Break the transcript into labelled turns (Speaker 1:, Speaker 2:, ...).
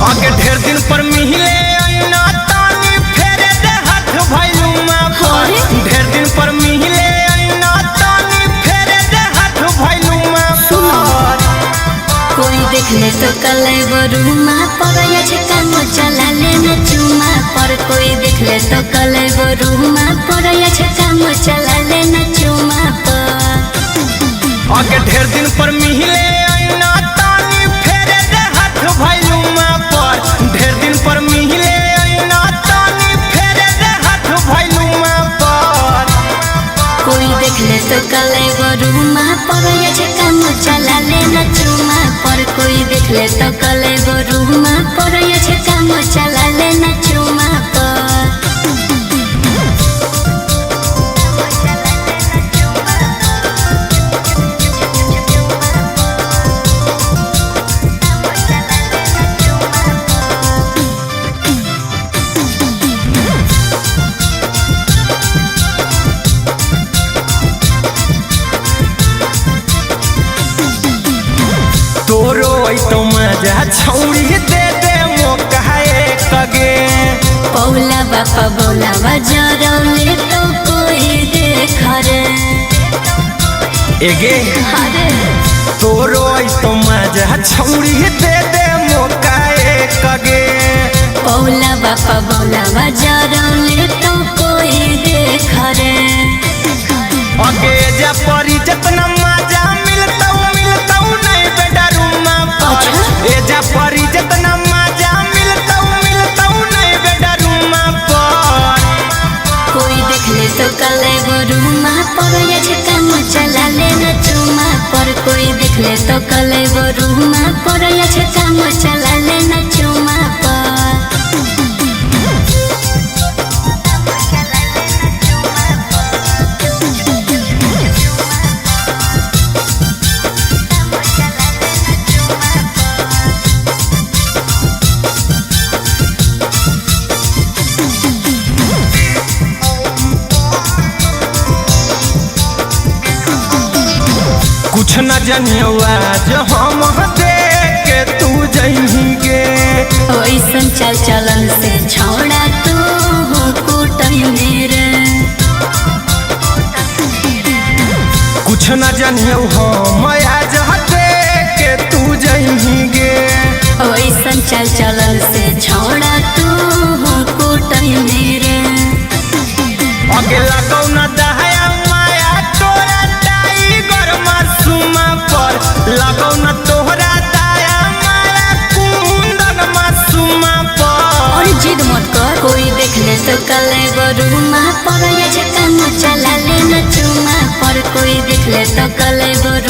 Speaker 1: आगे ढेर दिन पर मिले आईना तानी फेरे दे हाथ भइलू मां पर ढेर दिन पर मिले आईना तानी फेरे दे हाथ भइलू मां पर
Speaker 2: कोई देख ले तो कले बरूमा पर या काम चला ले न चुमा पर कोई देख ले तो कले बरूमा पर या काम चला ले न चुमा पर
Speaker 1: आगे ढेर दिन पर मिले आईना तानी फेरे दे हाथ भइलू मां पर ढेर दिन पर मिले आईना तानी फेरे दे हाथ भइलू मां पर
Speaker 2: कोई देख ले तो कले बरूमा पर या काम चला ले न चुमा पर कोई देख ले तो कले बरूमा पर या काम चला ले न चुमा पर
Speaker 1: तोरो तो मजा छौड़ी दे दे मौका कगे
Speaker 2: पौला बापा बोला बजरौले तो कोई देख रे
Speaker 1: एगे
Speaker 2: अरे
Speaker 1: तोरो तो मजा छौड़ी दे दे मौका कगे
Speaker 2: पौला बापा बोला बजरौले तो कोई देख रे
Speaker 1: आगे जा परी जितना मजा मिलता नहीं बेटा रूमा पर ए जा परी जितना मजा मिलता नहीं बेटा रूमा पर
Speaker 2: कोई देख ले तो कले बरूमा पर ये काम चला ले न चुमा पर कोई देख ले तो कले बरूमा पर ये काम चला ले न चुमा पर
Speaker 1: कुछ न जनिया जो हम देख के तू जइगे
Speaker 2: ओइसन चल चलन से छोड़ा तू कुटई मेरे
Speaker 1: कुछ न जनिया हम आज देख के तू जइगे
Speaker 2: ओइसन चल चलन से छोड़ा तू कुटई मेरे
Speaker 1: आगे लगौ न दहाया माया तोरा टाइगर मासूमा पर लगौ न तोहरा दया माया कुंदन मासूमा पर
Speaker 2: और जिद मत कर कोई देख ले तो कले बरूमा पर ये काम चला ले न चुमा पर कोई देख ले तो कले बरूमा